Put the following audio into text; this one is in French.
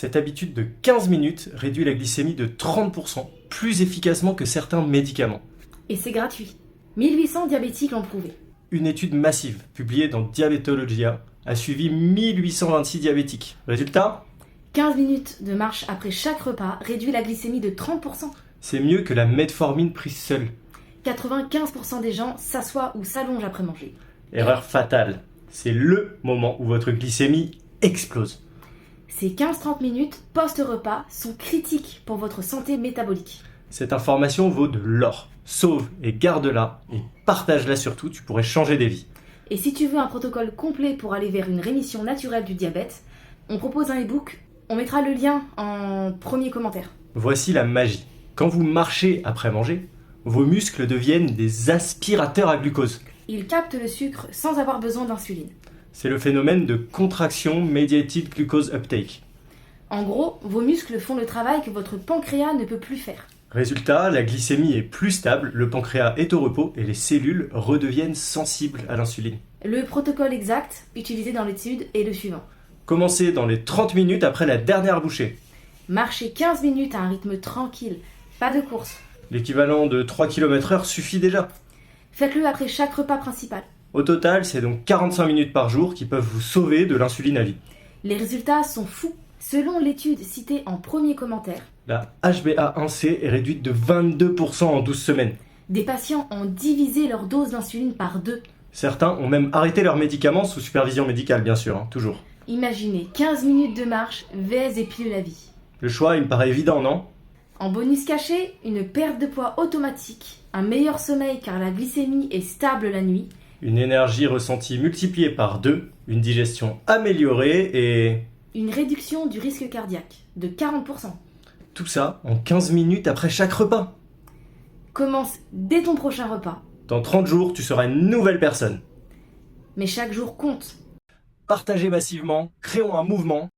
Cette habitude de 15 minutes réduit la glycémie de 30%, plus efficacement que certains médicaments. Et c'est gratuit. 1800 diabétiques l'ont prouvé. Une étude massive, publiée dans Diabetologia, a suivi 1826 diabétiques. Résultat ? 15 minutes de marche après chaque repas réduit la glycémie de 30%. C'est mieux que la metformine prise seule. 95% des gens s'assoient ou s'allongent après manger. Erreur fatale. C'est le moment où votre glycémie explose. Ces 15-30 minutes post-repas sont critiques pour votre santé métabolique. Cette information vaut de l'or. Sauve et garde-la et partage-la surtout, tu pourrais changer des vies. Et si tu veux un protocole complet pour aller vers une rémission naturelle du diabète, on propose un e-book. On mettra le lien en premier commentaire. Voici la magie. Quand vous marchez après manger, vos muscles deviennent des aspirateurs à glucose. Il capte le sucre sans avoir besoin d'insuline. C'est le phénomène de contraction mediated glucose uptake. En gros, vos muscles font le travail que votre pancréas ne peut plus faire. Résultat, la glycémie est plus stable, le pancréas est au repos et les cellules redeviennent sensibles à l'insuline. Le protocole exact utilisé dans l'étude est le suivant. Commencez dans les 30 minutes après la dernière bouchée. Marchez 15 minutes à un rythme tranquille, pas de course. L'équivalent de 3 km/h suffit déjà. Faites-le après chaque repas principal. Au total, c'est donc 45 minutes par jour qui peuvent vous sauver de l'insuline à vie. Les résultats sont fous. Selon l'étude citée en premier commentaire, La HbA1c est réduite de 22% en 12 semaines. des patients ont divisé leur dose d'insuline par 2. Certains ont même arrêté leurs médicaments sous supervision médicale, bien sûr, toujours. Imaginez 15 minutes de marche vs des pilules à vie. Le choix, il me paraît évident, non ? En bonus caché, une perte de poids automatique, un meilleur sommeil car la glycémie est stable la nuit, Une énergie ressentie multipliée par 2, une digestion améliorée et... une réduction du risque cardiaque de 40%. Tout ça en 15 minutes après chaque repas. Commence dès ton prochain repas, Dans 30 jours, tu seras une nouvelle personne. mais chaque jour compte. Partagez massivement, créons un mouvement.